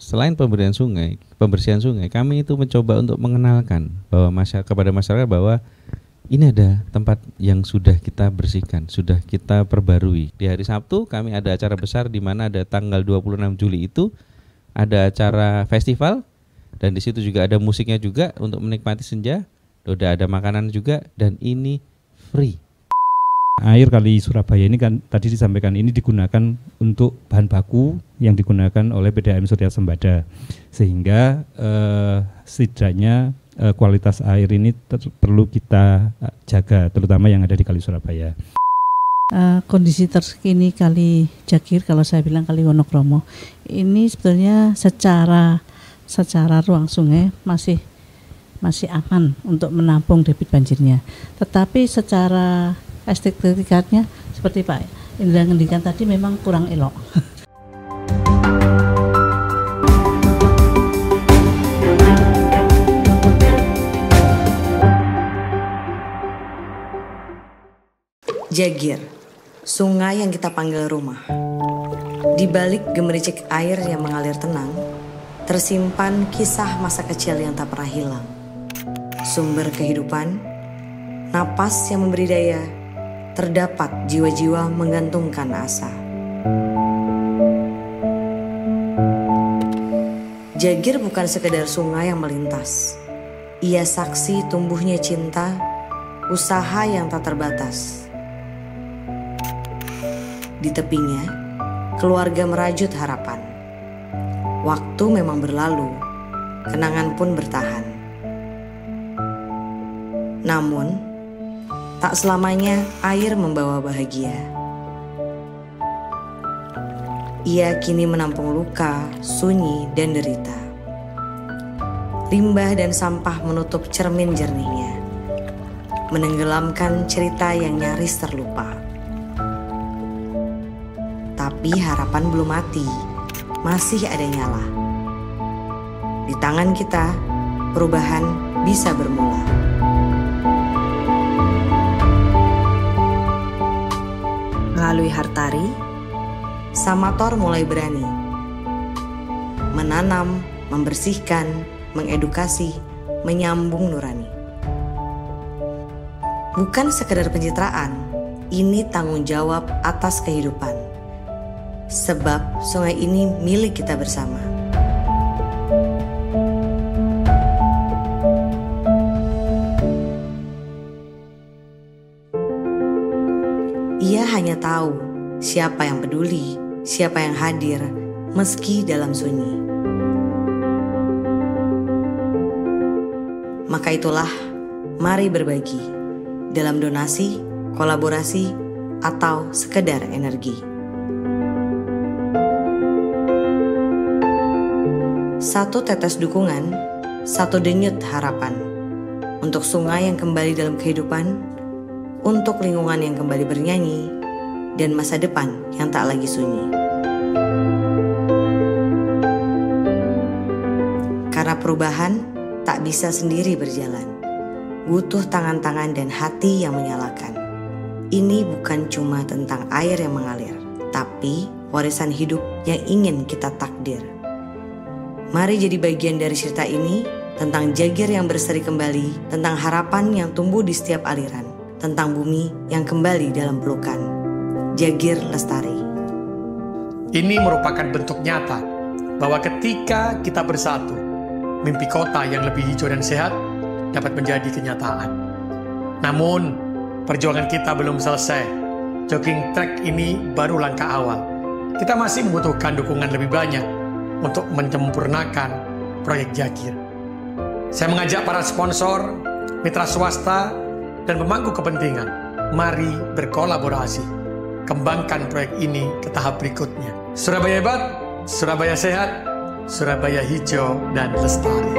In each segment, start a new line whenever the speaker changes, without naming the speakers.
selain pembersihan sungai, kami itu mencoba untuk mengenalkan bahwa kepada masyarakat bahwa ini ada tempat yang sudah kita bersihkan, sudah kita perbarui. Di hari Sabtu kami ada acara besar di mana ada tanggal 26 Juli itu ada acara festival, dan di situ juga ada musiknya juga untuk menikmati senja. Udah ada makanan juga, dan ini free.
Air Kali Surabaya ini kan tadi disampaikan ini digunakan untuk bahan baku yang digunakan oleh PDAM Surya Sembada, sehingga setidaknya kualitas air ini perlu kita jaga, terutama yang ada di Kali Surabaya.
Kondisi terkini Kali Jagir, kalau saya bilang Kali Wonokromo, ini sebetulnya secara ruang sungai masih aman untuk menampung debit banjirnya, tetapi secara estetikanya seperti Pak Indra ngendikan tadi memang kurang elok.
Jagir, sungai yang kita panggil rumah. Di balik gemericik air yang mengalir tenang, tersimpan kisah masa kecil yang tak pernah hilang. Sumber kehidupan, napas yang memberi daya, terdapat jiwa-jiwa menggantungkan asa. Jagir bukan sekedar sungai yang melintas. Ia saksi tumbuhnya cinta, usaha yang tak terbatas. Di tepinya, keluarga merajut harapan. Waktu memang berlalu, kenangan pun bertahan. Namun, tak selamanya air membawa bahagia. Ia kini menampung luka, sunyi, dan derita. Limbah dan sampah menutup cermin jernihnya, menenggelamkan cerita yang nyaris terlupa. Tapi harapan belum mati, masih ada nyala. Di tangan kita, perubahan bisa bermula. Melalui Hartari, Samator mulai berani menanam, membersihkan, mengedukasi, menyambung nurani. Bukan sekedar pencitraan, ini tanggung jawab atas kehidupan. Sebab sungai ini milik kita bersama. Ia hanya tahu siapa yang peduli, siapa yang hadir, meski dalam sunyi. Maka itulah, mari berbagi dalam donasi, kolaborasi, atau sekedar energi. Satu tetes dukungan, satu denyut harapan untuk sungai yang kembali dalam kehidupan, untuk lingkungan yang kembali bernyanyi, dan masa depan yang tak lagi sunyi. Karena perubahan tak bisa sendiri berjalan, butuh tangan-tangan dan hati yang menyalakan. Ini bukan cuma tentang air yang mengalir, tapi warisan hidup yang ingin kita takdir. Mari jadi bagian dari cerita ini, tentang Jagir yang berseri kembali, tentang harapan yang tumbuh di setiap aliran, tentang bumi yang kembali dalam pelukan. Jagir Lestari.
Ini merupakan bentuk nyata bahwa ketika kita bersatu, mimpi kota yang lebih hijau dan sehat dapat menjadi kenyataan. Namun, perjuangan kita belum selesai. Jogging track ini baru langkah awal. Kita masih membutuhkan dukungan lebih banyak untuk menyempurnakan proyek Jagir. Saya mengajak para sponsor, mitra swasta, dan pemangku kepentingan, mari berkolaborasi. Kembangkan proyek ini ke tahap berikutnya. Surabaya hebat, Surabaya sehat, Surabaya hijau dan lestari.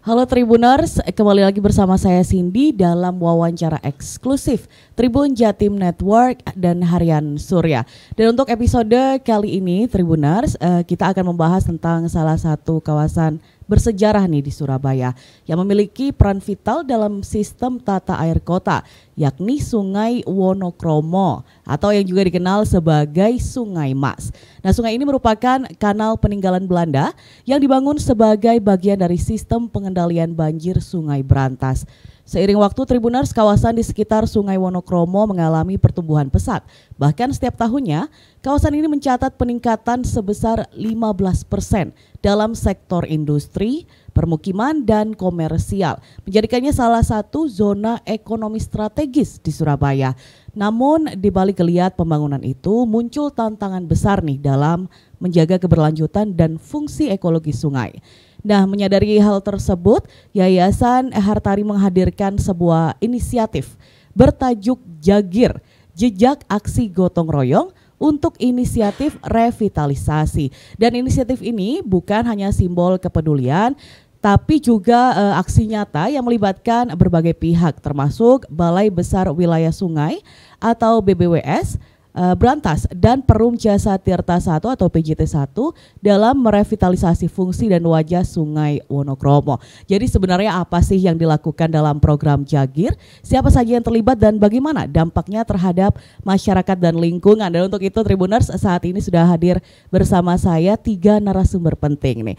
Halo Tribuners, kembali lagi bersama saya Cindy dalam wawancara eksklusif Tribun Jatim Network dan Harian Surya. Dan untuk episode kali ini Tribuners, kita akan membahas tentang salah satu kawasan bersejarah nih di Surabaya yang memiliki peran vital dalam sistem tata air kota, yakni Sungai Wonokromo atau yang juga dikenal sebagai Sungai Mas. Nah, sungai ini merupakan kanal peninggalan Belanda yang dibangun sebagai bagian dari sistem pengendalian banjir Sungai Brantas. Seiring waktu Tribuners, kawasan di sekitar Sungai Wonokromo mengalami pertumbuhan pesat. Bahkan setiap tahunnya, kawasan ini mencatat peningkatan sebesar 15% dalam sektor industri, permukiman, dan komersial, menjadikannya salah satu zona ekonomi strategis di Surabaya. Namun, di balik geliat pembangunan itu, muncul tantangan besar nih dalam menjaga keberlanjutan dan fungsi ekologi sungai. Nah, menyadari hal tersebut, Yayasan Hartari menghadirkan sebuah inisiatif bertajuk Jagir, Jejak Aksi Gotong Royong untuk inisiatif revitalisasi. Dan inisiatif ini bukan hanya simbol kepedulian, tapi juga aksi nyata yang melibatkan berbagai pihak, termasuk Balai Besar Wilayah Sungai atau BBWS, Brantas dan Perum Jasa Tirta 1 atau PJT 1 dalam merevitalisasi fungsi dan wajah Sungai Wonokromo. Jadi sebenarnya apa sih yang dilakukan dalam program Jagir? Siapa saja yang terlibat dan bagaimana dampaknya terhadap masyarakat dan lingkungan? Dan untuk itu Tribuners, saat ini sudah hadir bersama saya 3 narasumber penting nih.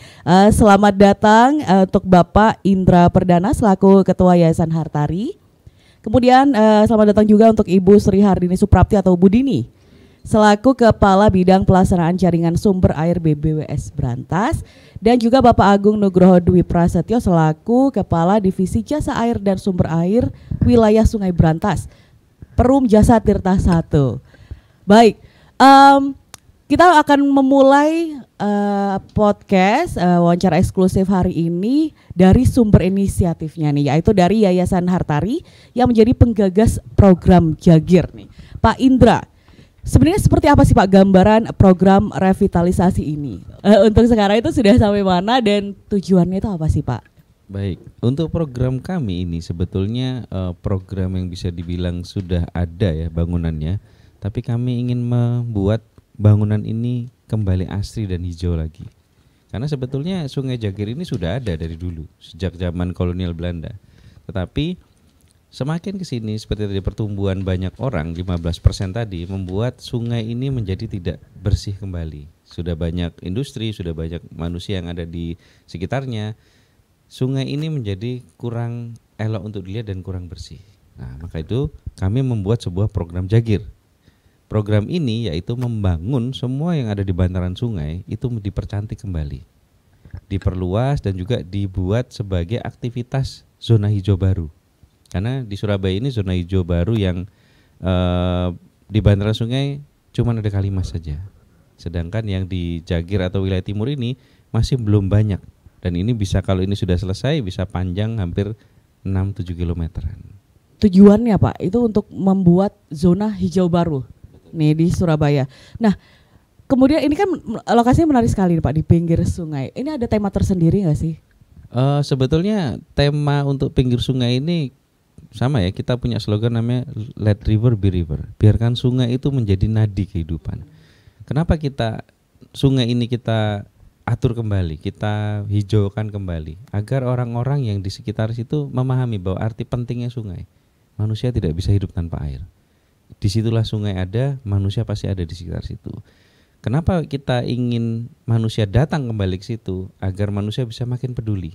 Selamat datang untuk Bapak Indra Perdana selaku Ketua Yayasan Hartari. Kemudian selamat datang juga untuk Ibu Sri Hardini Suprapti atau Bu Dini selaku Kepala Bidang Pelaksanaan Jaringan Sumber Air BBWS Brantas, dan juga Bapak Agung Nugroho Dwi Prasetyo selaku Kepala Divisi Jasa Air dan Sumber Air Wilayah Sungai Brantas, Perum Jasa Tirta 1. Baik, kita akan memulai podcast wawancara eksklusif hari ini dari sumber inisiatifnya nih, yaitu dari Yayasan Hartari yang menjadi penggagas program Jagir nih. Pak Indra, sebenarnya seperti apa sih Pak gambaran program revitalisasi ini? Untuk sekarang itu sudah sampai mana dan tujuannya itu apa sih Pak?
Baik, untuk program kami ini sebetulnya program yang bisa dibilang sudah ada ya bangunannya, tapi kami ingin membuat bangunan ini kembali asri dan hijau lagi. Karena sebetulnya Sungai Jagir ini sudah ada dari dulu, sejak zaman kolonial Belanda. Tetapi semakin ke sini seperti tadi pertumbuhan banyak orang, 15% tadi, membuat sungai ini menjadi tidak bersih kembali. Sudah banyak industri, sudah banyak manusia yang ada di sekitarnya. Sungai ini menjadi kurang elok untuk dilihat dan kurang bersih. Nah, maka itu kami membuat sebuah program Jagir. Program ini yaitu membangun semua yang ada di bantaran sungai itu dipercantik kembali, diperluas dan juga dibuat sebagai aktivitas zona hijau baru. Karena di Surabaya ini zona hijau baru yang di bantaran sungai cuma ada Kalimas saja. Sedangkan yang di Jagir atau wilayah timur ini masih belum banyak. Dan ini bisa, kalau ini sudah selesai, bisa panjang hampir 6-7 kilometeran.
Tujuannya Pak itu untuk membuat zona hijau baru nih di Surabaya. Nah, kemudian ini kan lokasinya menarik sekali Pak, di pinggir sungai. Ini ada tema tersendiri nggak sih?
Sebetulnya tema untuk pinggir sungai ini sama ya, kita punya slogan namanya Let River Be River. Biarkan sungai itu menjadi nadi kehidupan. Kenapa sungai ini kita atur kembali, kita hijaukan kembali, agar orang-orang yang di sekitar situ memahami bahwa arti pentingnya sungai. Manusia tidak bisa hidup tanpa air. Disitulah sungai ada, manusia pasti ada di sekitar situ. Kenapa kita ingin manusia datang kembali ke situ? Agar manusia bisa makin peduli.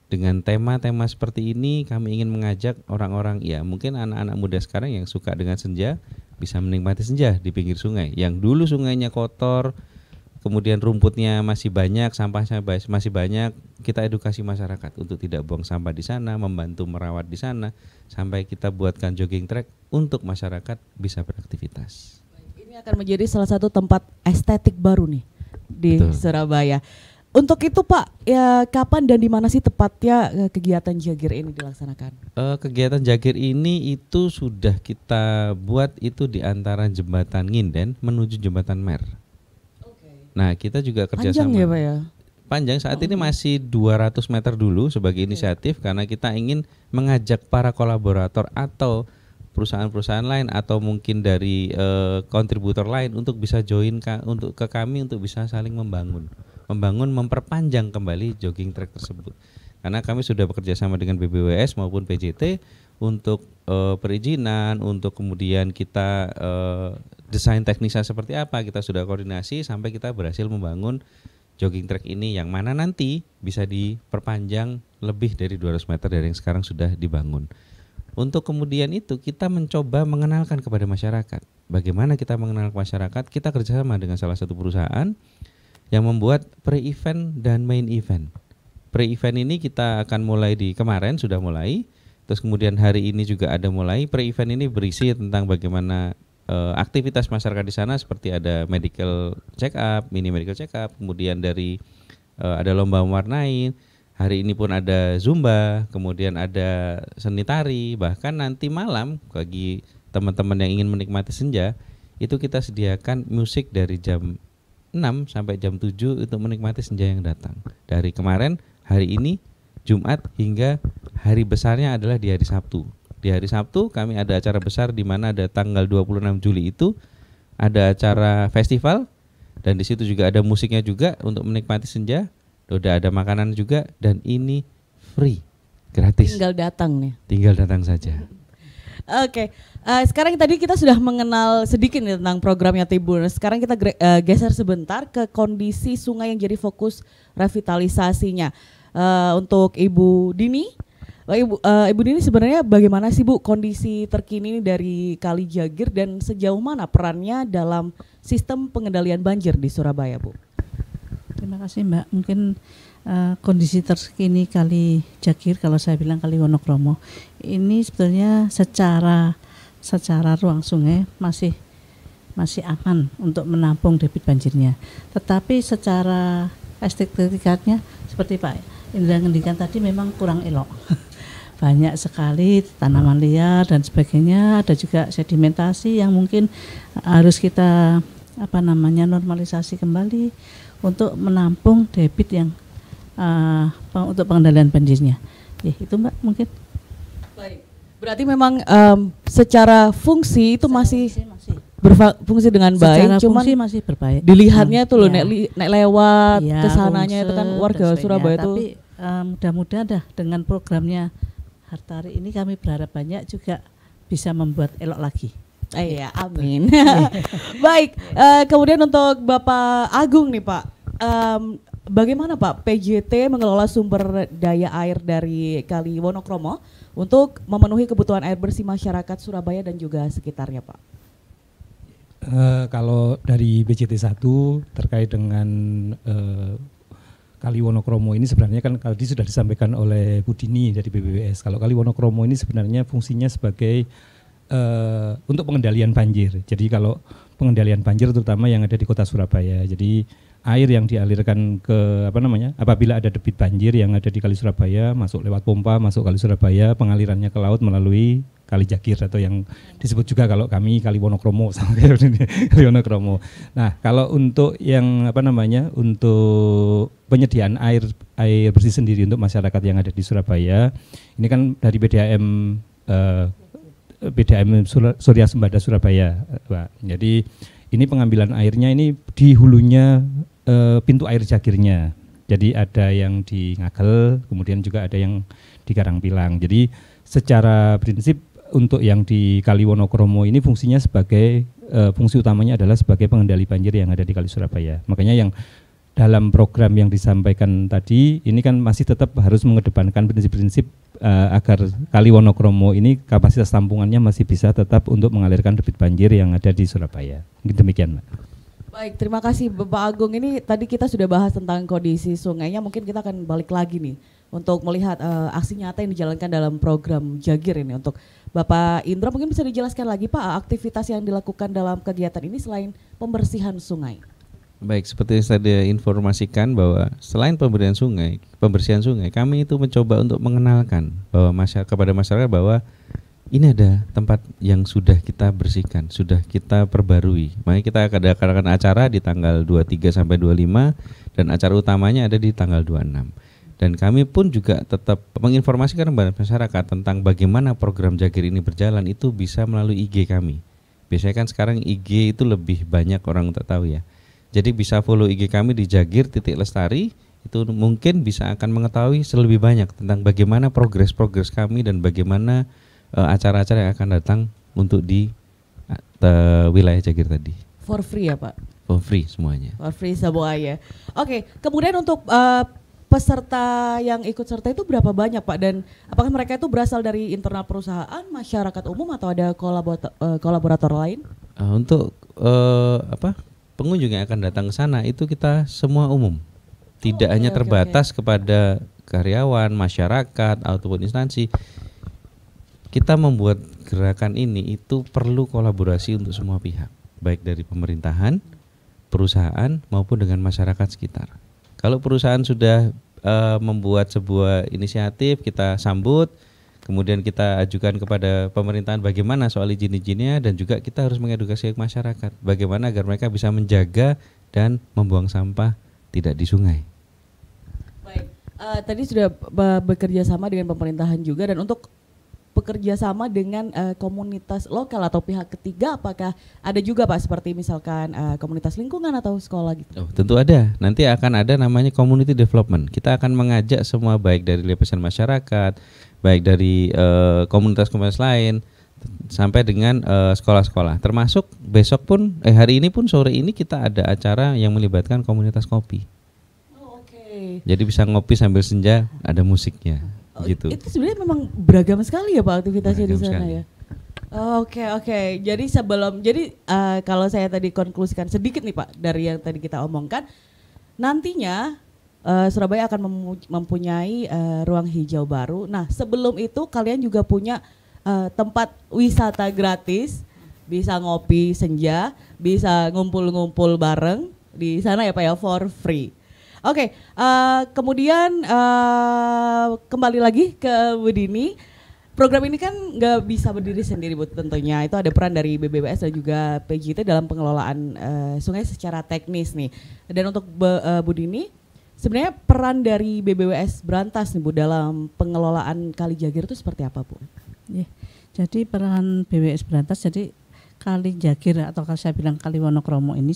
Dengan tema-tema seperti ini kami ingin mengajak orang-orang, ya mungkin anak-anak muda sekarang yang suka dengan senja bisa menikmati senja di pinggir sungai. Yang dulu sungainya kotor, kemudian rumputnya masih banyak, sampahnya masih banyak, kita edukasi masyarakat untuk tidak buang sampah di sana, membantu merawat di sana, sampai kita buatkan jogging track untuk masyarakat bisa beraktivitas.
Ini akan menjadi salah satu tempat estetik baru nih di
Betul.
Surabaya. Untuk itu Pak, ya kapan dan di mana sih tepatnya kegiatan Jagir ini dilaksanakan?
Kegiatan Jagir ini itu sudah kita buat itu di antara Jembatan Nginden menuju Jembatan Mer. Nah, kita juga kerjasama.
Panjang ya Pak ya?
Panjang, saat ini masih 200 meter dulu sebagai inisiatif, karena kita ingin mengajak para kolaborator atau perusahaan-perusahaan lain atau mungkin dari kontributor lain untuk bisa join untuk ke kami untuk bisa saling membangun. memperpanjang kembali jogging track tersebut. Karena kami sudah bekerja sama dengan BBWS maupun PJT untuk perizinan, untuk kemudian kita desain teknisnya seperti apa, kita sudah koordinasi sampai kita berhasil membangun jogging track ini yang mana nanti bisa diperpanjang lebih dari 200 meter dari yang sekarang sudah dibangun. Untuk kemudian itu kita mencoba mengenalkan kepada masyarakat. Bagaimana kita mengenal masyarakat? Kita kerjasama dengan salah satu perusahaan yang membuat pre-event dan main event. Pre-event ini kita akan mulai kemarin sudah mulai, terus kemudian hari ini juga ada mulai. Pre-event ini berisi tentang bagaimana aktivitas masyarakat di sana, seperti ada medical check up, mini medical check up, kemudian dari ada lomba mewarnai. Hari ini pun ada zumba, kemudian ada seni tari, bahkan nanti malam bagi teman-teman yang ingin menikmati senja, itu kita sediakan musik dari jam 6 sampai jam 7 untuk menikmati senja yang datang. Dari kemarin, hari ini, Jumat hingga hari besarnya adalah di hari Sabtu. Di hari Sabtu kami ada acara besar di mana ada tanggal 26 Juli itu ada acara festival, dan di situ juga ada musiknya juga untuk menikmati senja. Udah ada makanan juga, dan ini free, gratis.
Tinggal datang nih.
Tinggal datang saja.
Oke, sekarang tadi kita sudah mengenal sedikit nih tentang programnya Tibur. Sekarang kita geser sebentar ke kondisi sungai yang jadi fokus revitalisasinya. Untuk Ibu Dini, Ibu Dini sebenarnya bagaimana sih Bu kondisi terkini dari Kali Jagir dan sejauh mana perannya dalam sistem pengendalian banjir di Surabaya, Bu?
Terima kasih Mbak. Mungkin kondisi terkini Kali Jagir, kalau saya bilang Kali Wonokromo, ini sebetulnya secara ruang sungai masih aman untuk menampung debit banjirnya. Tetapi secara estetikanya seperti Pak Indra ngendikan tadi memang kurang elok. Banyak sekali tanaman liar dan sebagainya, ada juga sedimentasi yang mungkin harus kita normalisasi kembali untuk menampung debit yang untuk pengendalian banjirnya. Ya, itu Mbak mungkin.
Baik. Berarti memang secara fungsi itu masih berfungsi dengan baik, cuman
masih berbaik.
Dilihatnya tuh loh, nek lewat kesananya itu kan warga Surabaya itu.
Tapi mudah-mudahan dah dengan programnya Hartari ini kami berharap banyak juga bisa membuat elok lagi.
Iya, amin. Baik, kemudian untuk Bapak Agung nih Pak, bagaimana Pak PJT mengelola sumber daya air dari Kali Wonokromo untuk memenuhi kebutuhan air bersih masyarakat Surabaya dan juga sekitarnya Pak?
Kalau dari BJT 1 terkait dengan Kali Wonokromo ini sebenarnya kan tadi sudah disampaikan oleh Bu Dini dari BBWS. Kalau Kali Wonokromo ini sebenarnya fungsinya sebagai untuk pengendalian banjir. Jadi kalau pengendalian banjir terutama yang ada di Kota Surabaya. Jadi air yang dialirkan ke apabila ada debit banjir yang ada di Kali Surabaya masuk lewat pompa masuk Kali Surabaya, pengalirannya ke laut melalui Kali Jagir atau yang disebut juga kalau kami Kali Wonokromo sama Kali Wonokromo. Nah, kalau untuk yang untuk penyediaan air bersih sendiri untuk masyarakat yang ada di Surabaya, ini kan dari PDAM Surya Sembada Surabaya, Pak. Jadi ini pengambilan airnya ini di hulunya pintu air Jagirnya. Jadi ada yang di Ngagel, kemudian juga ada yang di Karangpilang. Jadi secara prinsip untuk yang di Kali Wonokromo ini fungsinya sebagai fungsi utamanya adalah sebagai pengendali banjir yang ada di Kali Surabaya. Makanya yang dalam program yang disampaikan tadi ini kan masih tetap harus mengedepankan prinsip-prinsip agar Kali Wonokromo ini kapasitas tampungannya masih bisa tetap untuk mengalirkan debit banjir yang ada di Surabaya. Demikian, Mbak.
Baik, terima kasih Bapak Agung. Ini tadi kita sudah bahas tentang kondisi sungainya, mungkin kita akan balik lagi nih untuk melihat aksi nyata yang dijalankan dalam program Jagir ini. Untuk Bapak Indra mungkin bisa dijelaskan lagi Pak, aktivitas yang dilakukan dalam kegiatan ini selain pembersihan sungai.
Baik, seperti yang saya informasikan bahwa selain pembersihan sungai, kami itu mencoba untuk mengenalkan bahwa kepada masyarakat bahwa ini ada tempat yang sudah kita bersihkan, sudah kita perbarui. Makanya kita akan acara di tanggal 23 sampai 25 dan acara utamanya ada di tanggal 26. Dan kami pun juga tetap menginformasikan kepada masyarakat tentang bagaimana program Jagir ini berjalan itu bisa melalui IG kami. Biasanya kan sekarang IG itu lebih banyak orang untuk tahu ya. Jadi bisa follow IG kami di Jagir.Lestari, itu mungkin bisa akan mengetahui lebih banyak tentang bagaimana progres kami dan bagaimana acara-acara yang akan datang untuk di wilayah Jagir tadi.
For free ya Pak?
For free semuanya.
For free semuanya. Oke, kemudian untuk peserta yang ikut serta itu berapa banyak Pak? Dan apakah mereka itu berasal dari internal perusahaan, masyarakat umum atau ada kolaborator lain?
Untuk pengunjung yang akan datang ke sana itu kita semua umum. Tidak hanya terbatas kepada karyawan, masyarakat ataupun instansi. Kita membuat gerakan ini itu perlu kolaborasi untuk semua pihak, baik dari pemerintahan, perusahaan maupun dengan masyarakat sekitar. Kalau perusahaan sudah membuat sebuah inisiatif, kita sambut, kemudian kita ajukan kepada pemerintahan bagaimana soal izin-izinnya, dan juga kita harus mengedukasi masyarakat bagaimana agar mereka bisa menjaga dan membuang sampah tidak di sungai.
Baik, tadi sudah bekerja sama dengan pemerintahan juga, dan untuk bekerja sama dengan komunitas lokal atau pihak ketiga, apakah ada juga Pak seperti misalkan komunitas lingkungan atau sekolah gitu?
Oh, tentu ada. Nanti akan ada namanya community development. Kita akan mengajak semua baik dari lapisan masyarakat, baik dari komunitas-komunitas lain sampai dengan sekolah-sekolah. Termasuk besok pun hari ini pun sore ini kita ada acara yang melibatkan komunitas kopi.
Oh, oke.
Jadi bisa ngopi sambil senja, ada musiknya. Gitu.
Itu sebenarnya memang beragam sekali ya Pak aktivitasnya di sana
sekali.
ya. Oke. Jadi kalau saya tadi konklusikan sedikit nih Pak dari yang tadi kita omongkan, nantinya Surabaya akan mempunyai ruang hijau baru. Nah, sebelum itu kalian juga punya tempat wisata gratis, bisa ngopi senja, bisa ngumpul-ngumpul bareng di sana ya Pak ya, for free. Oke, kemudian kembali lagi ke Bu Dini. Program ini kan nggak bisa berdiri sendiri Bu, tentunya itu ada peran dari BBWS dan juga PJT dalam pengelolaan sungai secara teknis nih. Dan untuk Bu Dini, sebenarnya peran dari BBWS Brantas nih Bu dalam pengelolaan Kali Jagir itu seperti apa Bu?
Ya, jadi peran BBWS Brantas, jadi Kali Jagir atau kalau saya bilang Kali Wonokromo ini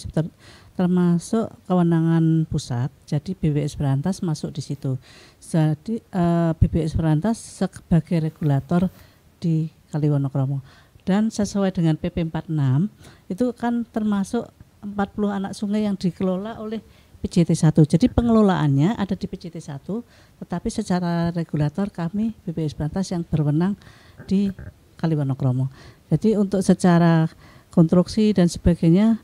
termasuk kewenangan pusat, jadi BBWS Brantas masuk di situ. Jadi BBWS Brantas sebagai regulator di Kali Wonokromo, dan sesuai dengan PP 46 itu kan termasuk 40 anak sungai yang dikelola oleh PJT 1. Jadi pengelolaannya ada di PJT 1, tetapi secara regulator kami BBWS Brantas yang berwenang di Kali Wonokromo. Jadi untuk secara konstruksi dan sebagainya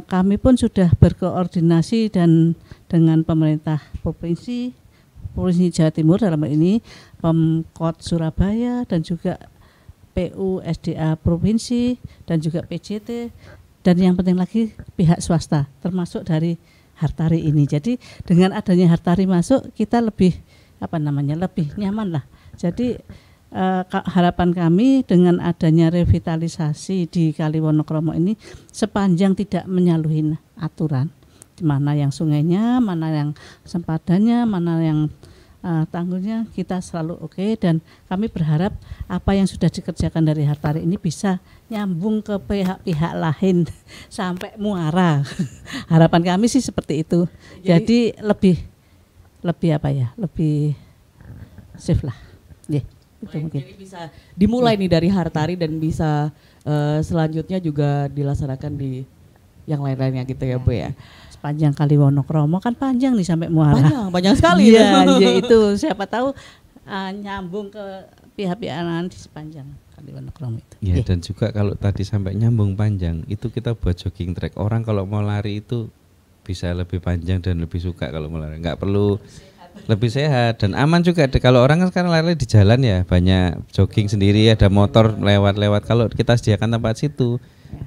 kami pun sudah berkoordinasi dan dengan pemerintah provinsi Jawa Timur dalam hal ini Pemkot Surabaya dan juga PU SDA provinsi dan juga PJT, dan yang penting lagi pihak swasta termasuk dari Hartari ini. Jadi dengan adanya Hartari masuk kita lebih lebih nyaman lah. Jadi harapan kami dengan adanya revitalisasi di Kali Wonokromo ini, sepanjang tidak menyalahi aturan, mana yang sungainya, mana yang sempadannya, mana yang tanggulnya, kita selalu oke. Dan kami berharap apa yang sudah dikerjakan dari Hartari ini bisa nyambung ke pihak-pihak lain sampai muara. Harapan kami sih seperti itu. Jadi lebih safe lah. Yeah.
Jadi bisa dimulai nih dari Hartari dan bisa selanjutnya juga dilaksanakan di yang lain-lainnya gitu ya Bu ya.
Sepanjang Kali Wonokromo kan panjang nih sampai muara.
Panjang sekali.
Iya, itu siapa tahu nyambung ke pihak-pihak lain di sepanjang Kali Wonokromo itu.
Iya, dan juga kalau tadi sampai nyambung panjang itu kita buat jogging track. Orang kalau mau lari itu bisa lebih panjang dan lebih suka kalau mau lari. Nggak perlu lebih sehat dan aman juga. Kalau orang kan sekarang lari di jalan ya, banyak jogging sendiri, ada motor lewat-lewat. Kalau kita sediakan tempat situ,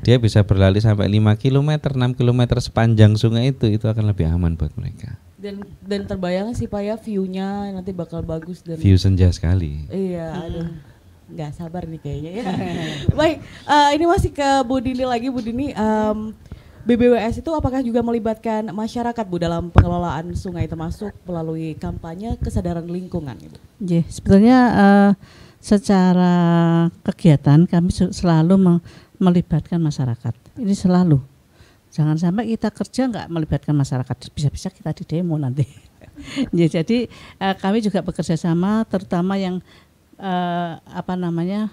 dia bisa berlari sampai 5 km, 6 km sepanjang sungai itu akan lebih aman buat mereka.
Dan terbayang sih Pak ya, view-nya nanti bakal bagus dan
view senja sekali.
Iya, aduh. Nggak sabar nih kayaknya ya. Baik, ini masih ke Bu Dini lagi. Bu Dini, BBWS itu apakah juga melibatkan masyarakat Bu dalam pengelolaan sungai, termasuk melalui kampanye kesadaran lingkungan?
Ya, sebetulnya secara kegiatan kami selalu melibatkan masyarakat. Ini selalu Jangan sampai kita kerja nggak melibatkan masyarakat, bisa-bisa kita di demo nanti. Ya, jadi kami juga bekerja sama, terutama yang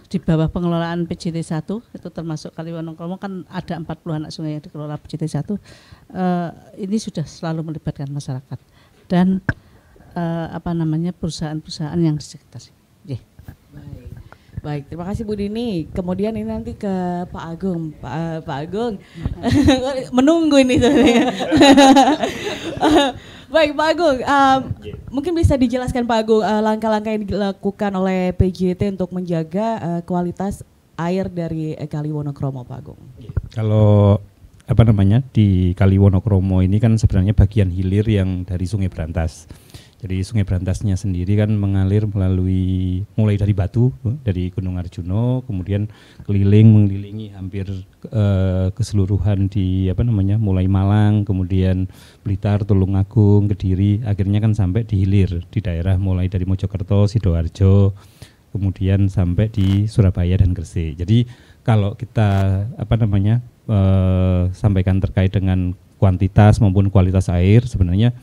di bawah pengelolaan PJT 1 itu termasuk Kali Wonokromo, kan ada 40 anak sungai yang dikelola PJT 1. Ini sudah selalu melibatkan masyarakat dan perusahaan-perusahaan yang di sekitar. Yeah.
Baik, terima kasih Bu Dini. Kemudian ini nanti ke Pak Agung. Pak Agung menunggu ini. Baik Pak Agung, mungkin bisa dijelaskan Pak Agung langkah-langkah yang dilakukan oleh PJT untuk menjaga kualitas air dari Kali Wonokromo, Pak Agung.
Kalau di Kali Wonokromo ini kan sebenarnya bagian hilir yang dari Sungai Brantas. Jadi Sungai Brantasnya sendiri kan mengalir mulai dari Batu, dari Gunung Arjuno, kemudian mengelilingi hampir keseluruhan di mulai Malang, kemudian Blitar, Tulungagung, Kediri, akhirnya kan sampai di hilir di daerah mulai dari Mojokerto, Sidoarjo, kemudian sampai di Surabaya dan Gresik. Jadi kalau kita sampaikan terkait dengan kuantitas maupun kualitas air, sebenarnya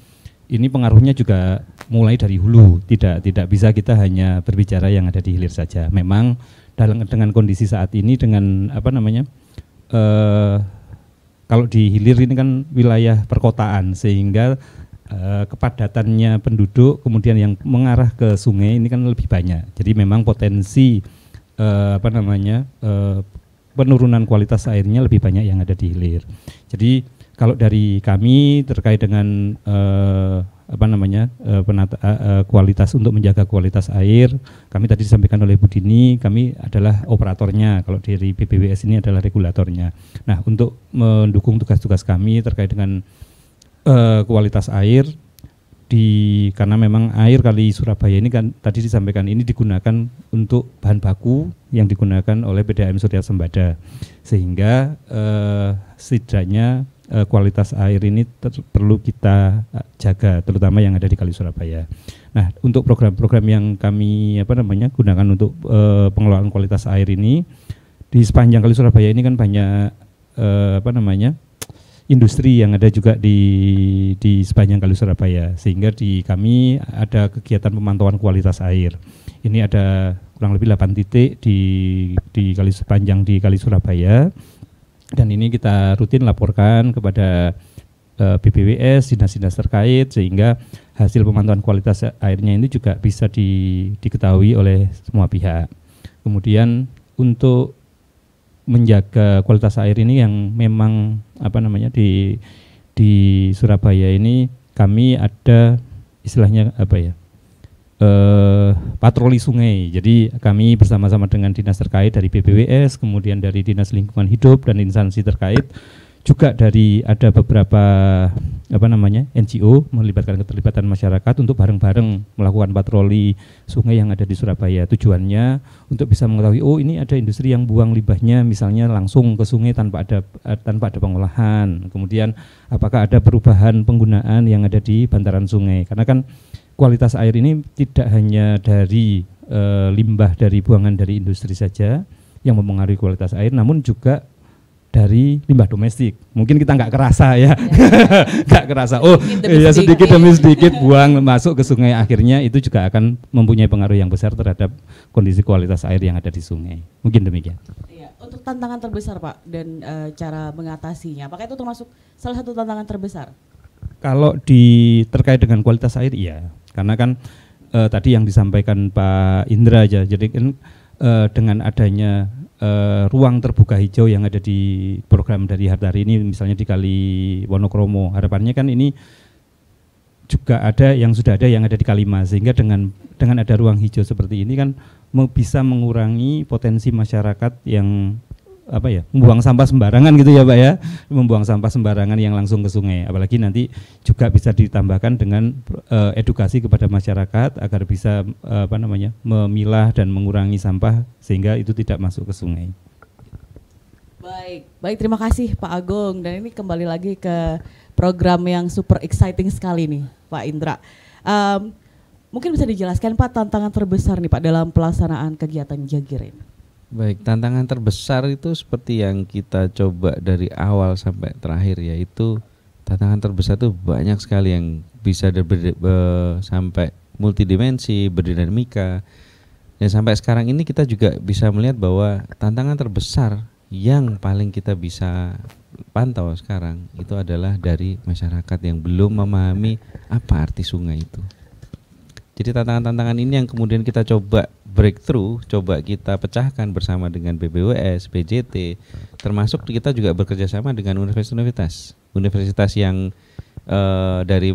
ini pengaruhnya juga mulai dari hulu, tidak bisa kita hanya berbicara yang ada di hilir saja. Memang dengan kondisi saat ini dengan kalau di hilir ini kan wilayah perkotaan, sehingga kepadatannya penduduk kemudian yang mengarah ke sungai ini kan lebih banyak. Jadi memang potensi penurunan kualitas airnya lebih banyak yang ada di hilir. Jadi kalau dari kami terkait dengan kualitas, untuk menjaga kualitas air, kami tadi disampaikan oleh Bu Dini, kami adalah operatornya. Kalau dari BPWS ini adalah regulatornya. Nah, untuk mendukung tugas-tugas kami terkait dengan kualitas air, karena memang air Kali Surabaya ini kan tadi disampaikan ini digunakan untuk bahan baku yang digunakan oleh PDAM Surya Sembada, sehingga setidaknya kualitas air ini perlu kita jaga, terutama yang ada di Kali Surabaya. Nah, untuk program-program yang kami gunakan untuk pengelolaan kualitas air ini, di sepanjang Kali Surabaya ini kan banyak industri yang ada juga di sepanjang Kali Surabaya, sehingga di kami ada kegiatan pemantauan kualitas air. Ini ada kurang lebih 8 titik di sepanjang di Kali Surabaya. Dan ini kita rutin laporkan kepada BPWS, dinas-dinas terkait, sehingga hasil pemantauan kualitas airnya ini juga bisa diketahui oleh semua pihak. Kemudian untuk menjaga kualitas air ini yang memang di Surabaya ini kami ada istilahnya patroli sungai. Jadi kami bersama-sama dengan dinas terkait dari BPWS, kemudian dari Dinas Lingkungan Hidup dan instansi terkait, juga ada beberapa NGO melibatkan keterlibatan masyarakat untuk bareng-bareng melakukan patroli sungai yang ada di Surabaya. Tujuannya untuk bisa mengetahui, ini ada industri yang buang limbahnya misalnya langsung ke sungai tanpa ada pengolahan. Kemudian apakah ada perubahan penggunaan yang ada di bantaran sungai? Karena kan kualitas air ini tidak hanya dari limbah dari buangan dari industri saja yang mempengaruhi kualitas air, namun juga dari limbah domestik. Mungkin kita nggak kerasa ya, nggak kerasa. Sedikit demi sedikit buang masuk ke sungai, akhirnya itu juga akan mempunyai pengaruh yang besar terhadap kondisi kualitas air yang ada di sungai. Mungkin demikian.
Iya, untuk tantangan terbesar Pak dan cara mengatasinya, apakah itu termasuk salah satu tantangan terbesar?
Kalau terkait dengan kualitas air, iya. Karena kan tadi yang disampaikan Pak Indra aja, jadi kan dengan adanya ruang terbuka hijau yang ada di program dari Hartari ini, misalnya di Kali Wonokromo, harapannya kan ini juga sudah ada yang ada di Kalimas, sehingga dengan ada ruang hijau seperti ini kan bisa mengurangi potensi masyarakat yang membuang sampah sembarangan gitu ya Pak ya, membuang sampah sembarangan yang langsung ke sungai. Apalagi nanti juga bisa ditambahkan dengan edukasi kepada masyarakat agar bisa memilah dan mengurangi sampah sehingga itu tidak masuk ke sungai.
Baik, terima kasih Pak Agung. Dan ini kembali lagi ke program yang super exciting sekali nih Pak Indra. Mungkin bisa dijelaskan Pak tantangan terbesar nih Pak dalam pelaksanaan kegiatan Jagir ini?
Baik, tantangan terbesar itu seperti yang kita coba dari awal sampai terakhir, yaitu tantangan terbesar itu banyak sekali yang bisa sampai multidimensi, berdinamika. Dan sampai sekarang ini kita juga bisa melihat bahwa tantangan terbesar yang paling kita bisa pantau sekarang itu adalah dari masyarakat yang belum memahami apa arti sungai itu. Jadi tantangan-tantangan ini yang kemudian kita coba breakthrough, coba kita pecahkan bersama dengan BBWS, PJT, termasuk kita juga bekerja sama dengan universitas yang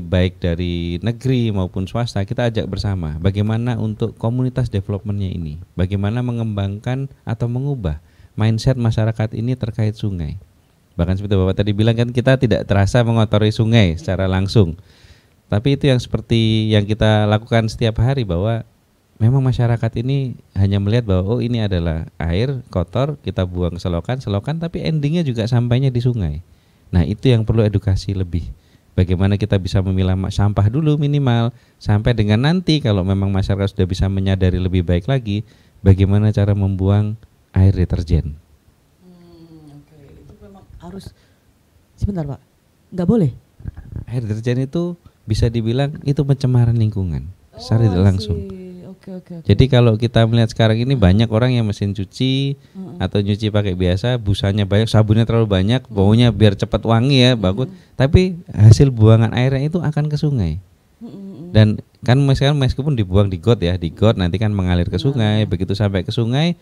baik dari negeri maupun swasta. Kita ajak bersama bagaimana untuk komunitas developmentnya ini, bagaimana mengembangkan atau mengubah mindset masyarakat ini terkait sungai. Bahkan seperti Bapak tadi bilang kan, kita tidak terasa mengotori sungai secara langsung. Tapi itu yang seperti yang kita lakukan setiap hari, bahwa memang masyarakat ini hanya melihat bahwa oh ini adalah air kotor, kita buang ke selokan, tapi endingnya juga sampainya di sungai. Nah itu yang perlu edukasi lebih. Bagaimana kita bisa memilah sampah dulu minimal, sampai dengan nanti kalau memang masyarakat sudah bisa menyadari lebih baik lagi, bagaimana cara membuang air deterjen.
Oke. Itu memang harus, sebentar Pak, nggak boleh?
Air deterjen itu bisa dibilang itu pencemaran lingkungan secara tidak langsung.
Oke.
Jadi kalau kita melihat sekarang ini banyak orang yang mesin cuci atau nyuci pakai biasa, busanya banyak, sabunnya terlalu banyak, baunya biar cepat wangi ya, bagus. Tapi hasil buangan airnya itu akan ke sungai. Dan kan meskipun dibuang di got ya, di got nanti kan mengalir ke sungai, begitu sampai ke sungai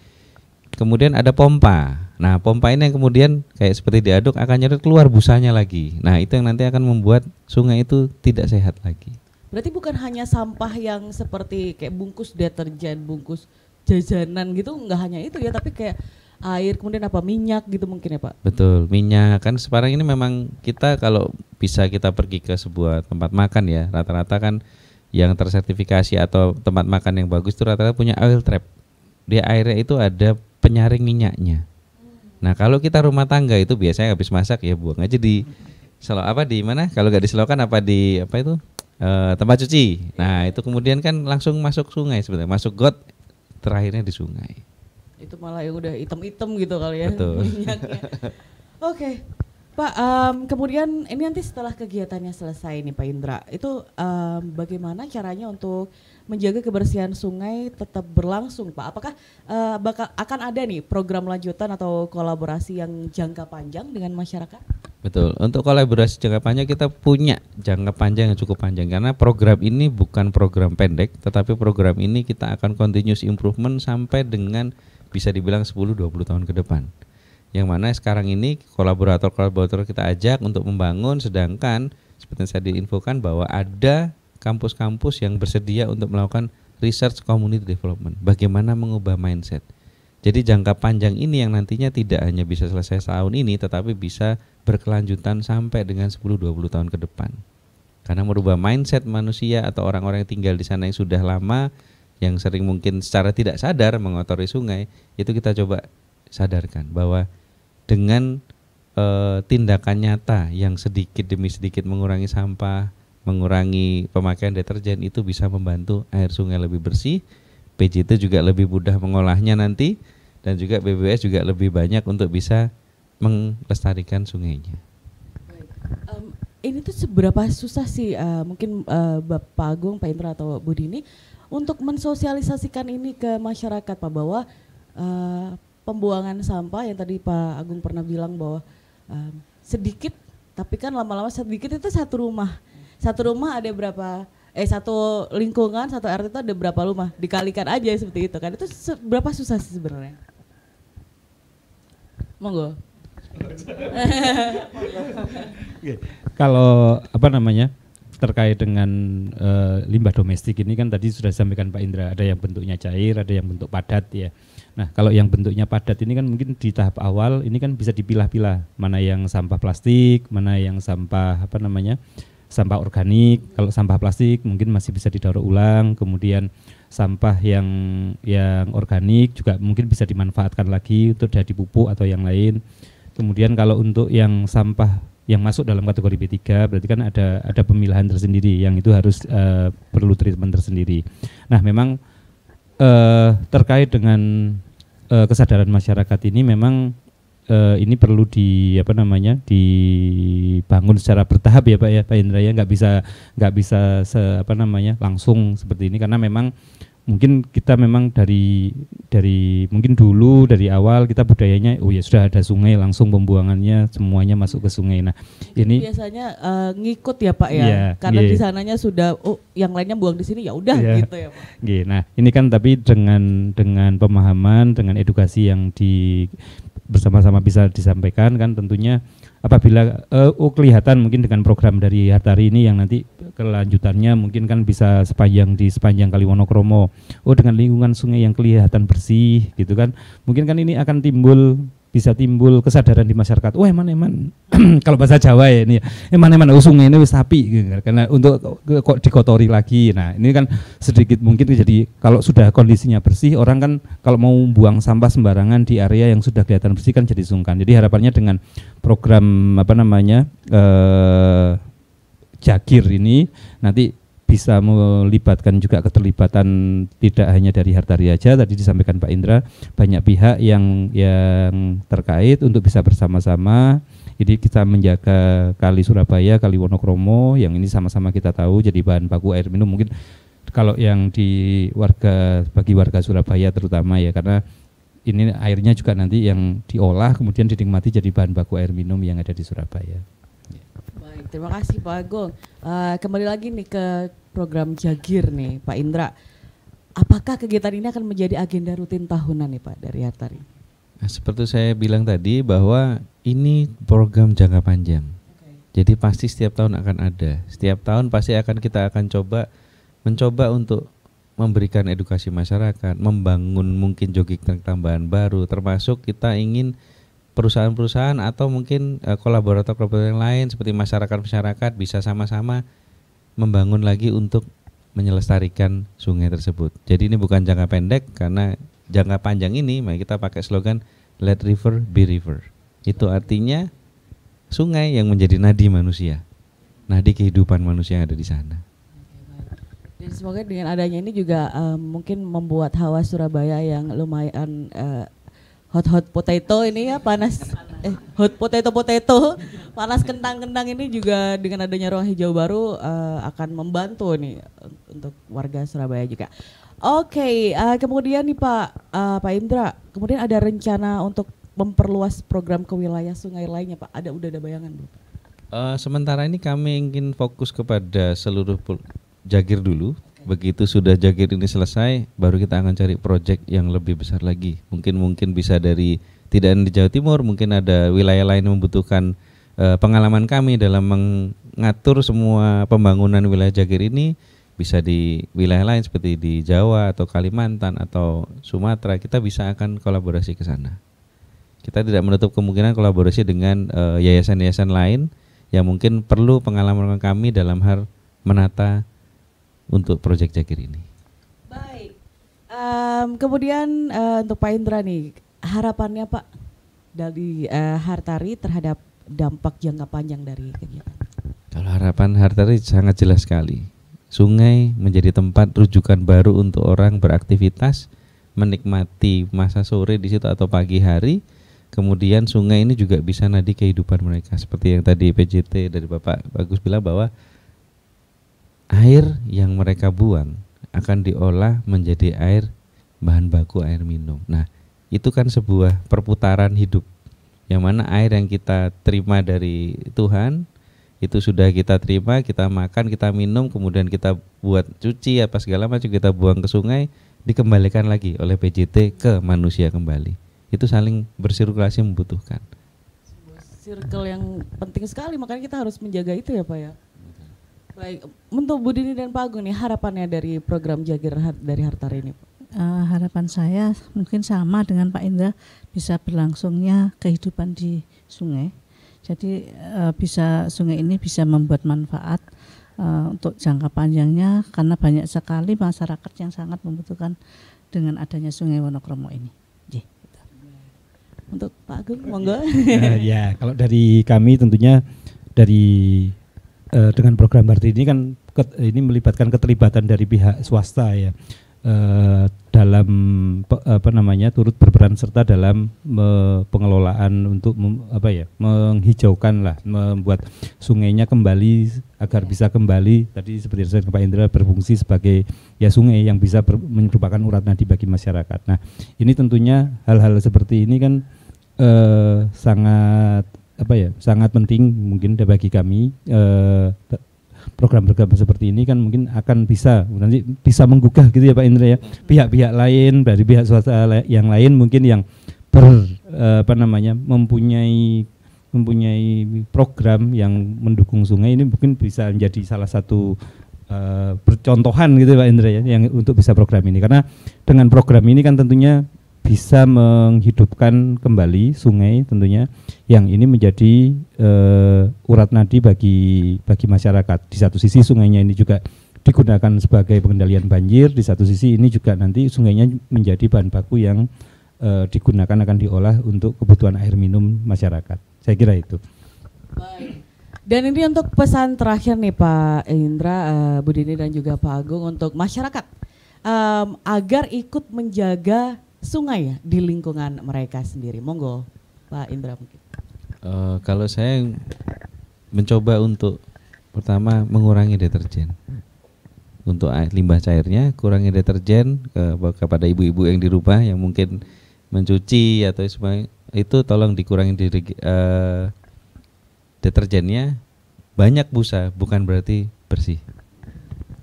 kemudian ada pompa. Nah, pompa ini yang kemudian kayak seperti diaduk akan nyedot keluar busanya lagi. Nah, itu yang nanti akan membuat sungai itu tidak sehat lagi.
Berarti bukan hanya sampah yang seperti kayak bungkus deterjen, bungkus jajanan gitu, nggak hanya itu ya, tapi kayak air, kemudian apa, minyak gitu mungkin ya Pak?
Betul, minyak. Kan sekarang ini memang kita kalau bisa kita pergi ke sebuah tempat makan ya, rata-rata kan yang tersertifikasi atau tempat makan yang bagus itu rata-rata punya oil trap. Dia airnya itu ada penyaring minyaknya. Nah kalau kita rumah tangga itu biasanya habis masak ya buang aja di di mana? Kalau nggak di selokan tempat cuci. Nah itu kemudian kan langsung masuk sungai sebenarnya, masuk got, terakhirnya di sungai.
Itu malah yang udah hitam-hitam gitu kali ya.
Betul.
Minyaknya. Oke. Pak, kemudian ini nanti setelah kegiatannya selesai nih Pak Indra, itu bagaimana caranya untuk menjaga kebersihan sungai tetap berlangsung Pak? Apakah akan ada nih program lanjutan atau kolaborasi yang jangka panjang dengan masyarakat?
Betul, untuk kolaborasi jangka panjang kita punya jangka panjang yang cukup panjang, karena program ini bukan program pendek, tetapi program ini kita akan continuous improvement sampai dengan bisa dibilang 10-20 tahun ke depan. Yang mana sekarang ini kolaborator kita ajak untuk membangun, sedangkan seperti yang saya diinfokan bahwa ada kampus-kampus yang bersedia untuk melakukan research community development, bagaimana mengubah mindset. Jadi jangka panjang ini yang nantinya tidak hanya bisa selesai tahun ini, tetapi bisa berkelanjutan sampai dengan 10-20 tahun ke depan. Karena merubah mindset manusia atau orang-orang yang tinggal di sana yang sudah lama, yang sering mungkin secara tidak sadar mengotori sungai, itu kita coba sadarkan bahwa dengan tindakan nyata yang sedikit demi sedikit mengurangi sampah, mengurangi pemakaian deterjen, itu bisa membantu air sungai lebih bersih. PJT juga lebih mudah mengolahnya nanti, dan juga BBWS juga lebih banyak untuk bisa melestarikan sungainya.
Ini tuh seberapa susah sih mungkin Bapak Agung, Pak Indra atau Bu Dini untuk mensosialisasikan ini ke masyarakat Pak, bahwa pembuangan sampah yang tadi Pak Agung pernah bilang bahwa sedikit, tapi kan lama-lama sedikit itu satu rumah ada berapa, satu lingkungan, satu RT itu ada berapa rumah, dikalikan aja seperti itu kan, itu berapa susah sih sebenarnya? Monggo.
Kalau terkait dengan limbah domestik ini kan tadi sudah disampaikan Pak Indra, ada yang bentuknya cair, ada yang bentuk padat ya. Nah kalau yang bentuknya padat ini kan mungkin di tahap awal ini kan bisa dipilah-pilah, mana yang sampah plastik, mana yang sampah sampah organik. Kalau sampah plastik mungkin masih bisa didaur ulang, kemudian sampah yang organik juga mungkin bisa dimanfaatkan lagi untuk jadi pupuk atau yang lain. Kemudian kalau untuk yang sampah yang masuk dalam kategori B3 berarti kan ada pemilahan tersendiri yang itu harus perlu treatment tersendiri. Nah memang terkait dengan kesadaran masyarakat ini memang ini perlu dibangun secara bertahap ya Pak ya, Pak Indra ya, nggak bisa langsung seperti ini, karena memang mungkin kita memang dari mungkin dulu dari awal kita budayanya sudah ada sungai langsung pembuangannya semuanya masuk ke sungai. Nah ini
biasanya ngikut ya Pak ya, karena di sananya sudah yang lainnya buang di sini ya udah gitu ya Pak.
Nah ini kan tapi dengan pemahaman, dengan edukasi yang bersama-sama bisa disampaikan kan, tentunya apabila kelihatan mungkin dengan program dari Hartari ini yang nanti kelanjutannya mungkin kan bisa di sepanjang Kali Wonokromo, dengan lingkungan sungai yang kelihatan bersih gitu kan, mungkin kan ini akan bisa timbul kesadaran di masyarakat. Eman kalau bahasa Jawa ya ini, eman sungai ini wis api gitu, karena untuk kok dikotori lagi. Nah ini kan sedikit mungkin jadi kalau sudah kondisinya bersih, orang kan kalau mau buang sampah sembarangan di area yang sudah kelihatan bersih kan jadi sungkan. Jadi harapannya dengan program Jagir ini nanti bisa melibatkan juga keterlibatan tidak hanya dari Hartari aja, tadi disampaikan Pak Indra, banyak pihak yang terkait untuk bisa bersama-sama. Jadi kita menjaga Kali Surabaya, Kali Wonokromo yang ini sama-sama kita tahu jadi bahan baku air minum, mungkin kalau yang bagi warga Surabaya terutama ya, karena ini airnya juga nanti yang diolah kemudian dinikmati jadi bahan baku air minum yang ada di Surabaya.
Baik, terima kasih Pak Agung. Kembali lagi nih ke program Jagir nih Pak Indra. Apakah kegiatan ini akan menjadi agenda rutin tahunan nih Pak dari Hartari?
Nah, seperti saya bilang tadi bahwa ini program jangka panjang. Jadi pasti setiap tahun akan ada. Setiap tahun pasti kita akan mencoba untuk memberikan edukasi masyarakat, membangun mungkin jogging track tambahan baru, termasuk kita ingin perusahaan-perusahaan atau mungkin kolaborator yang lain seperti masyarakat bisa sama-sama membangun lagi untuk melestarikan sungai tersebut. Jadi ini bukan jangka pendek, karena jangka panjang ini mari kita pakai slogan Let River Be River. Itu artinya sungai yang menjadi nadi manusia, nadi kehidupan manusia yang ada di sana.
Dan semoga dengan adanya ini juga mungkin membuat hawa Surabaya yang lumayan hot potato ini ya, hot potato panas kentang ini juga dengan adanya ruang hijau baru akan membantu nih untuk warga Surabaya juga. Oke, kemudian nih Pak Indra, kemudian ada rencana untuk memperluas program ke wilayah sungai lainnya Pak, udah ada bayangan belum?
Sementara ini kami ingin fokus kepada seluruh Jagir dulu. Begitu sudah Jagir ini selesai, baru kita akan cari proyek yang lebih besar lagi. Mungkin bisa tidak di Jawa Timur, mungkin ada wilayah lain yang membutuhkan pengalaman kami dalam mengatur semua pembangunan wilayah Jagir ini. Bisa di wilayah lain seperti di Jawa atau Kalimantan atau Sumatera, kita bisa akan kolaborasi ke sana. Kita tidak menutup kemungkinan kolaborasi dengan yayasan-yayasan lain yang mungkin perlu pengalaman kami dalam hal menata untuk proyek Jagir ini.
Baik, kemudian untuk Pak Indra nih, harapannya Pak dari Hartari terhadap dampak jangka panjang dari kegiatan.
Kalau harapan Hartari sangat jelas sekali. Sungai menjadi tempat rujukan baru untuk orang beraktivitas, menikmati masa sore di situ atau pagi hari. Kemudian sungai ini juga bisa nadi kehidupan mereka. Seperti yang tadi PJT dari Bapak Bagus bilang bahwa air yang mereka buang akan diolah menjadi bahan baku air minum. Nah, itu kan sebuah perputaran hidup, yang mana air yang kita terima dari Tuhan itu sudah kita terima, kita makan, kita minum, kemudian kita buat cuci apa segala macam, kita buang ke sungai, dikembalikan lagi oleh PJT ke manusia kembali. Itu saling bersirkulasi membutuhkan.
Circle yang penting sekali, makanya kita harus menjaga itu ya Pak ya. Baik, untuk Bu Dini dan Pak Agung nih, harapannya dari program Jagir dari Hartari ini Pak?
Harapan saya mungkin sama dengan Pak Indra, bisa berlangsungnya kehidupan di sungai. Jadi sungai ini bisa membuat manfaat untuk jangka panjangnya, karena banyak sekali masyarakat yang sangat membutuhkan dengan adanya Sungai Wonokromo ini. Gitu.
Untuk Pak Agung, monggo.
Ya, kalau dari kami tentunya dengan program Hartari ini kan ini melibatkan keterlibatan dari pihak swasta ya. dalam turut berperan serta dalam pengelolaan untuk menghijaukan lah, membuat sungainya kembali agar bisa kembali tadi seperti yang Pak Indra berfungsi sebagai ya sungai yang bisa merupakan urat nadi bagi masyarakat. Nah, ini tentunya hal-hal seperti ini kan sangat penting mungkin bagi kami. Program-program seperti ini kan mungkin akan nanti bisa menggugah gitu ya Pak Indra ya, pihak-pihak lain dari pihak swasta yang lain mungkin yang mempunyai program yang mendukung sungai ini mungkin bisa menjadi salah satu percontohan gitu Pak Indra ya, yang untuk bisa program ini, karena dengan program ini kan tentunya bisa menghidupkan kembali sungai tentunya yang ini menjadi urat nadi bagi masyarakat. Di satu sisi sungainya ini juga digunakan sebagai pengendalian banjir, di satu sisi ini juga nanti sungainya menjadi bahan baku yang digunakan akan diolah untuk kebutuhan air minum masyarakat. Saya kira itu.
Baik. Dan ini untuk pesan terakhir nih Pak Indra, Bu Dini dan juga Pak Agung untuk masyarakat agar ikut menjaga sungai ya di lingkungan mereka sendiri. Monggo Pak Indra mungkin.
Kalau saya mencoba untuk pertama mengurangi deterjen. Untuk limbah cairnya kurangi deterjen kepada ibu-ibu yang di rumah yang mungkin mencuci atau semua itu tolong dikurangi deterjennya. Banyak busa bukan berarti bersih.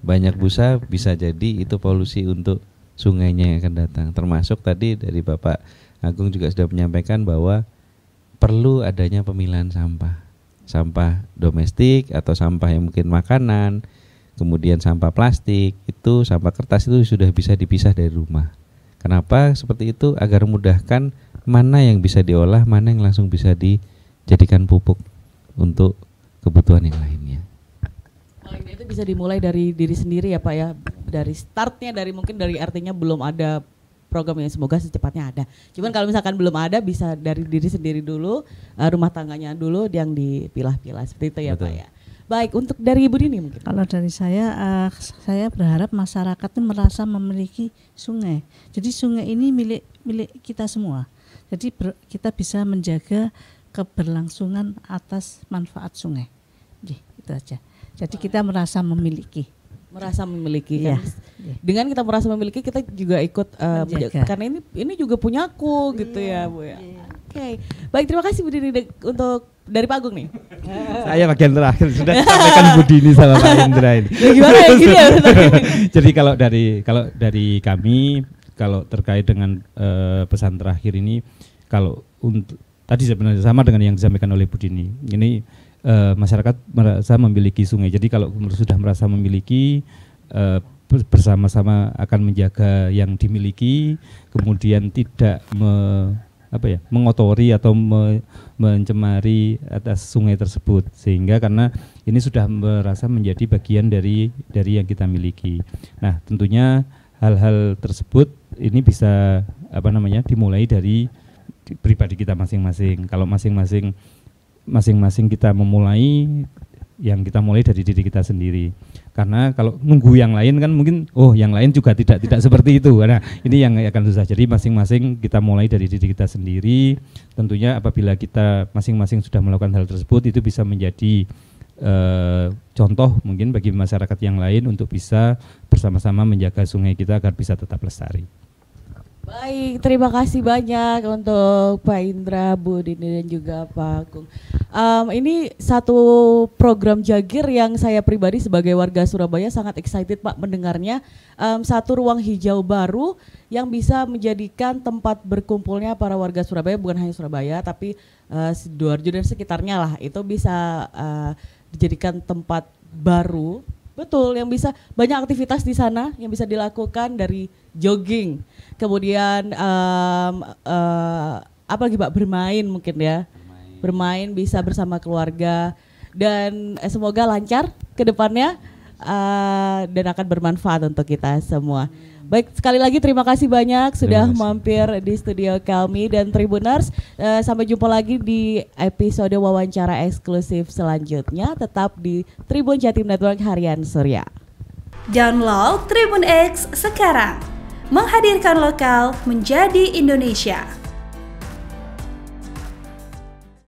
Banyak busa bisa jadi itu polusi untuk sungainya yang akan datang. Termasuk tadi dari Bapak Agung juga sudah menyampaikan bahwa perlu adanya pemilahan sampah domestik atau sampah yang mungkin makanan, kemudian sampah plastik, itu sampah kertas itu sudah bisa dipisah dari rumah. Kenapa seperti itu? Agar memudahkan mana yang bisa diolah, mana yang langsung bisa dijadikan pupuk untuk kebutuhan yang lainnya.
Itu bisa dimulai dari diri sendiri ya Pak ya, dari startnya, mungkin dari artinya belum ada program yang semoga secepatnya ada. Cuman kalau misalkan belum ada bisa dari diri sendiri dulu, rumah tangganya dulu yang dipilah-pilah seperti itu ya. Betul. Pak ya. Baik, untuk dari Ibu Dini mungkin.
Kalau dari saya berharap masyarakat itu merasa memiliki sungai. Jadi sungai ini milik kita semua. Jadi kita bisa menjaga keberlangsungan atas manfaat sungai. Itu aja. Jadi kita merasa memiliki
ya. Kan? Dengan kita merasa memiliki, kita juga ikut karena ini juga punyaku gitu ya Bu ya. Oke. Baik, terima kasih Bu Dini untuk dari Pak Agung nih.
Saya bagian terakhir sudah disampaikan Bu Dini sama Pak Indra ini.
Gimana ya gini ya?
Jadi kalau dari kami, kalau terkait dengan pesan terakhir ini, kalau untuk tadi sebenarnya sama dengan yang disampaikan oleh Bu Dini. Ini masyarakat merasa memiliki sungai. Jadi kalau sudah merasa memiliki, bersama-sama akan menjaga yang dimiliki, kemudian tidak mengotori atau mencemari atas sungai tersebut, sehingga karena ini sudah merasa menjadi bagian dari yang kita miliki. Nah, tentunya hal-hal tersebut ini bisa dimulai dari pribadi kita masing-masing. Kalau masing-masing kita memulai, yang kita mulai dari diri kita sendiri. Karena kalau nunggu yang lain kan mungkin yang lain juga tidak seperti itu. Nah, ini yang akan susah. Jadi masing-masing kita mulai dari diri kita sendiri. Tentunya apabila kita masing-masing sudah melakukan hal tersebut, itu bisa menjadi contoh mungkin bagi masyarakat yang lain untuk bisa bersama-sama menjaga sungai kita agar bisa tetap lestari.
Baik, terima kasih banyak untuk Pak Indra, Bu Dini dan juga Pak Agung. Ini satu program Jagir yang saya pribadi sebagai warga Surabaya sangat excited Pak mendengarnya. Satu ruang hijau baru yang bisa menjadikan tempat berkumpulnya para warga Surabaya, bukan hanya Surabaya tapi Sidoarjo dan sekitarnya lah. Itu bisa dijadikan tempat baru. Betul, yang bisa banyak aktivitas di sana yang bisa dilakukan, dari jogging, kemudian apa lagi Pak, bermain mungkin ya, bermain bisa bersama keluarga, dan semoga lancar ke depannya dan akan bermanfaat untuk kita semua. Baik, sekali lagi terima kasih banyak sudah mampir di studio kami, dan Tribuners, sampai jumpa lagi di episode wawancara eksklusif selanjutnya. Tetap di Tribun Jatim Network Harian Surya.
Download Tribun X sekarang. menghadirkan lokal menjadi Indonesia.